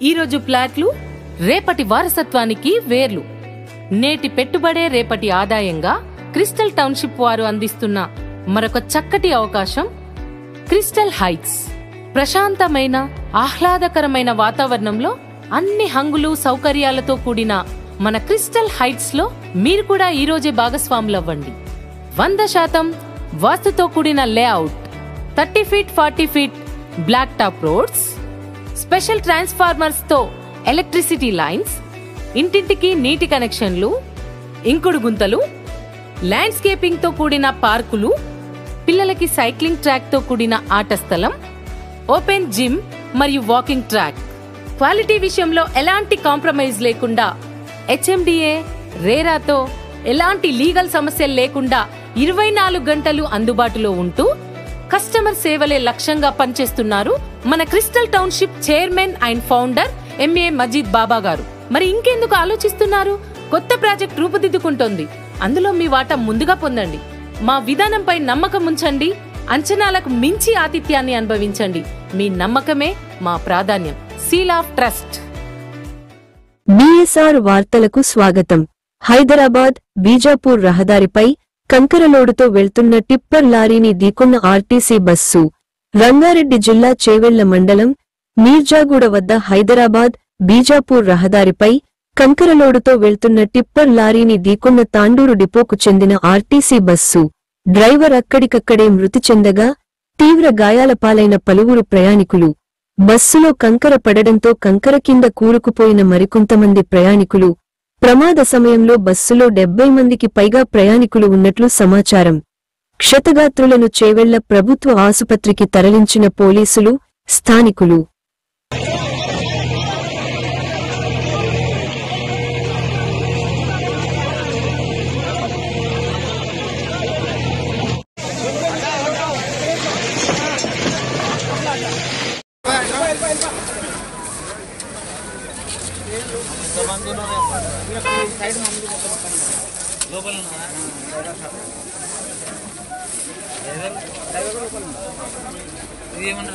ఈరోజు ప్లాట్లు రేపటి వారసత్వానికి వేర్లు. నేటి పెట్టుబడే రేపటి ఆదాయంగా క్రిస్టల్ టౌన్షిప్ వారు అందిస్తున్న మరొక చక్కటి అవకాశం క్రిస్టల్ హైట్స్. ప్రశాంతమైన ఆహ్లాదకరమైన వాతావరణంలో అన్ని హంగులు సౌకర్యాలతో కూడిన మన క్రిస్టల్ హైట్స్ లో మీరు కూడా ఈరోజే భాగస్వాములవ్వండి. 100% వాస్తుతో కూడిన layout, 30 feet 40 feet black top roads, special transformers తో ఎలక్ట్రిసిటీ లైన్స్, ఇంటింటికి నీటి కనెక్షన్లు, ఇంకుడు గుంతలు, ల్యాండ్స్కేపింగ్ తో కూడిన పార్కులు, పిల్లలకి సైక్లింగ్ ట్రాక్ తో కూడిన ఆట స్థలం, ఓపెన్ జిమ్ మరియు వాకింగ్ ట్రాక్. క్వాలిటీ విషయంలో ఎలాంటి కాంప్రమైజ్ లేకుండా HMDA రేరాతో ఎలాంటి లీగల్ సమస్యలు లేకుండా 24 గంటలు అందుబాటులో ఉంటూ కస్టమర్ సేవలే లక్ష్యంగా పనిచేస్తున్నారు మన crystal township chairman and founder MA మజీద్ బాబా గారు. మరి ఇంకెందుకు ఆలోచిస్తున్నారు? కొత్త ప్రాజెక్ట్ రూపుదిద్దుకుంటోంది. అందులో మీ వాటా ముందుగా పొందండి. మా విధానంపై నమ్మకం ఉంచండి. అంచనాలకు మించి ఆతిథ్యాన్ని అనుభవించండి. మీ నమ్మకమే మా ప్రాధాన్యం. Seal of trust. BSR వార్తలకు స్వాగతం. హైదరాబాద్ బీజాపూర్ రహదారిపై కంకరలోడుతో వెళ్తున్న టిప్పర్ లారీని ఢీకొన్న ఆర్టీసీ బస్సు. రంగారెడ్డి జిల్లా చేవెళ్ల మండలం మీర్జాగూడ వద్ద హైదరాబాద్ బీజాపూర్ రహదారిపై కంకరలోడుతో వెళ్తున్న టిప్పర్ లారీని ఢీకొన్న తాండూరు డిపోకు చెందిన ఆర్టీసీ బస్సు. డ్రైవర్ అక్కడికక్కడే మృతి చెందగా తీవ్ర గాయాల పాలైన పలువురు ప్రయాణికులు. బస్సులో కంకర పడడంతో కంకర కింద కూరుకుపోయిన మరికొంతమంది ప్రయాణికులు. ప్రమాద సమయంలో బస్సులో 70 మందికి పైగా ప్రయాణికులు ఉన్నట్లు సమాచారం. క్షతగాత్రులను చేవెళ్ల ప్రభుత్వ ఆసుపత్రికి తరలించిన పోలీసులు, స్థానికులు. ఇది ఏమన్నా